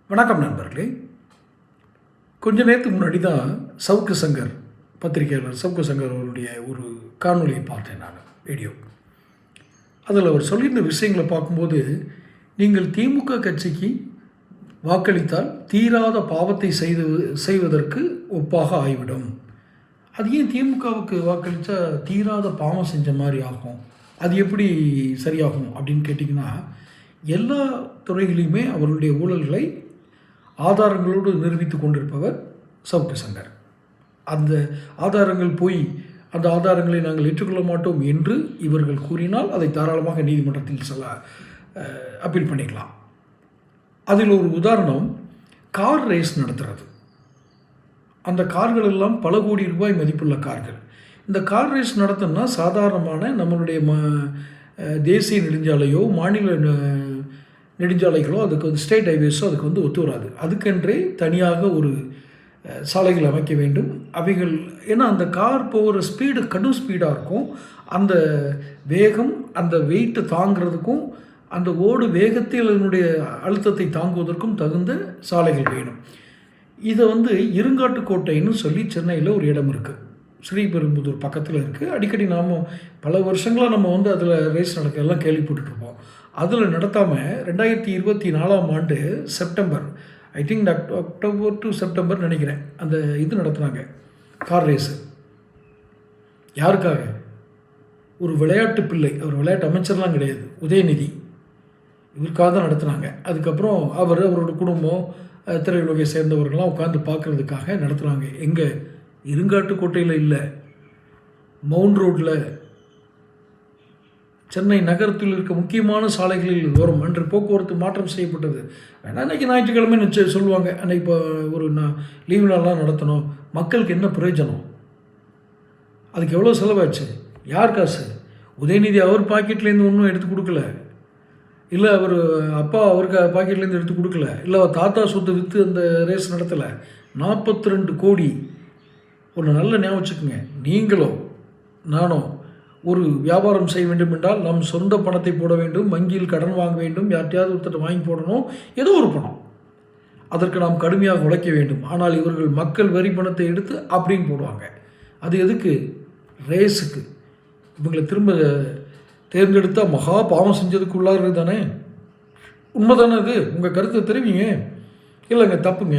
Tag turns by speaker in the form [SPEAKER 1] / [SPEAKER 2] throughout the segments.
[SPEAKER 1] வணக்கம் நண்பர்களே. கொஞ்ச நேரத்துக்கு முன்னாடி தான் சவுக்கு சங்கர் பத்திரிகையாளர் சவுக்கு சங்கர் அவருடைய ஒரு காணொலியை பார்த்தேன். நான் வீடியோ அதில் அவர் சொல்லியிருந்த விஷயங்களை பார்க்கும்போது, நீங்கள் திமுக கட்சிக்கு வாக்களித்தால் தீராத பாவத்தை செய்வதற்கு ஒப்பாக ஆகிவிடும். அது ஏன் திமுகவுக்கு வாக்களித்தா தீராத பாவம் செஞ்ச மாதிரி ஆகும், அது எப்படி சரியாகும் அப்படின்னு கேட்டிங்கன்னா, எல்லா துறைகளிலுமே அவருடைய ஊழல்களை ஆதாரங்களோடு நிரூபித்து கொண்டிருப்பவர் சவுக்கு சங்கர். அந்த ஆதாரங்கள் போய் அந்த ஆதாரங்களை நாங்கள் ஏற்றுக்கொள்ள மாட்டோம் என்று இவர்கள் கூறினால் அதை தாராளமாக நீதிமன்றத்தில் அப்பீல் பண்ணிக்கலாம். அதில் ஒரு உதாரணம், கார் ரேஸ் நடத்துகிறது. அந்த கார்கள் எல்லாம் பல கோடி ரூபாய் மதிப்புள்ள கார்கள். இந்த கார் ரேஸ் நடத்தினா சாதாரணமான நம்மளுடைய தேசிய நெடுஞ்சாலையோ மாநில நெடுஞ்சாலைகளோ அதுக்கு வந்து ஸ்டேட் ஹைவேஸோ அதுக்கு வந்து ஒத்து வராது. அதுக்கென்றே தனியாக ஒரு சாலைகள் அமைக்க வேண்டும். அவைகள் ஏன்னா அந்த கார் போகிற ஸ்பீடு கடும் ஸ்பீடாக இருக்கும். அந்த வேகம் அந்த வெயிட்டை தாங்கிறதுக்கும் அந்த ஓடு வேகத்தில் அதனுடைய அழுத்தத்தை தாங்குவதற்கும் தகுந்த சாலைகள் வேணும். இதை வந்து இருங்காட்டுக்கோட்டைன்னு சொல்லி சென்னையில் ஒரு இடம் இருக்குது, ஸ்ரீபெரும்புதூர் பக்கத்தில் இருக்குது. அடிக்கடி நாம் பல வருஷங்களாக நம்ம வந்து அதில் ரேஸ் நடக்கிறதெல்லாம் கேள்விப்பட்டுருப்போம். அதில் நடத்தாமல் 2024 September, I think October to September நினைக்கிறேன், அந்த இது நடத்துனாங்க கார் ரேஸு. யாருக்காக? ஒரு விளையாட்டு பிள்ளை, அவர் விளையாட்டு அமைச்சர்லாம் கிடையாது, உதயநிதி, இவருக்காக தான் நடத்துனாங்க. அதுக்கப்புறம் அவரோட குடும்பம் திரையுலகை சேர்ந்தவர்கள்லாம் உட்காந்து பார்க்குறதுக்காக நடத்துகிறாங்க. எங்கே? இருங்காட்டுக்கோட்டையில் இல்லை, மவுண்ட் ரோட்டில், சென்னை நகரத்தில் இருக்க முக்கியமான சாலைகளில் வரும். அன்று போக்குவரத்து மாற்றம் செய்யப்பட்டது. வேணா அன்றைக்கி ஞாயிற்றுக்கிழமை சொல்லுவாங்க, அன்றைக்கி இப்போ ஒரு லீவு நாள்லாம் நடத்தணும். மக்களுக்கு என்ன பிரயோஜனம்? அதுக்கு எவ்வளோ செலவாச்சு? யார் காசு? உதயநிதி அவர் பாக்கெட்லேருந்து ஒன்றும் எடுத்து கொடுக்கல, இல்லை அவர் அப்பா அவருக்கு பாக்கெட்லேருந்து எடுத்து கொடுக்கல, இல்லை அவர் தாத்தா சொத்து விற்று அந்த ரேஸ் நடத்தலை. 42 கோடி. ஒன்று நல்ல ஞாபகம் வச்சுக்கோங்க, நீங்களோ நானோ ஒரு வியாபாரம் செய்ய வேண்டும் என்றால் நம் சொந்த பணத்தை போட வேண்டும், வங்கியில் கடன் வாங்க வேண்டும், யார்ட்டையாவது ஒருத்தர் வாங்கி போடணும், ஏதோ ஒரு பணம், அதற்கு நாம் கடுமையாக உழைக்க வேண்டும். ஆனால் இவர்கள் மக்கள் வரி பணத்தை எடுத்து அப்படின்னு போடுவாங்க. அது எதுக்கு? ரேஸுக்கு. இவங்களை திரும்ப தேர்ந்தெடுத்தால் மகா பாவம் செஞ்சதுக்கு உள்ளாகிறது தானே. உண்மை தானே அது? உங்கள் கருத்தை தெரிவிங்க. இல்லைங்க தப்புங்க,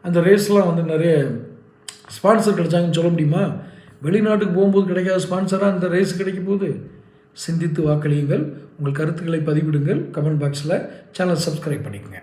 [SPEAKER 1] அந்த ரேஸ்லாம் வந்து நிறைய ஸ்பான்சர் கிடைச்சாங்கன்னு சொல்ல முடியுமா? வெளிநாட்டுக்கு போகும்போது கிடைக்காத ஸ்பான்சராக அந்த ரேஸ் கிடைக்க போகுது. சிந்தித்து வாக்களியுங்கள். உங்கள் கருத்துக்களை பதிவிடுங்கள் கமெண்ட் பாக்ஸில். சேனல் சப்ஸ்கிரைப் பண்ணிக்கோங்க.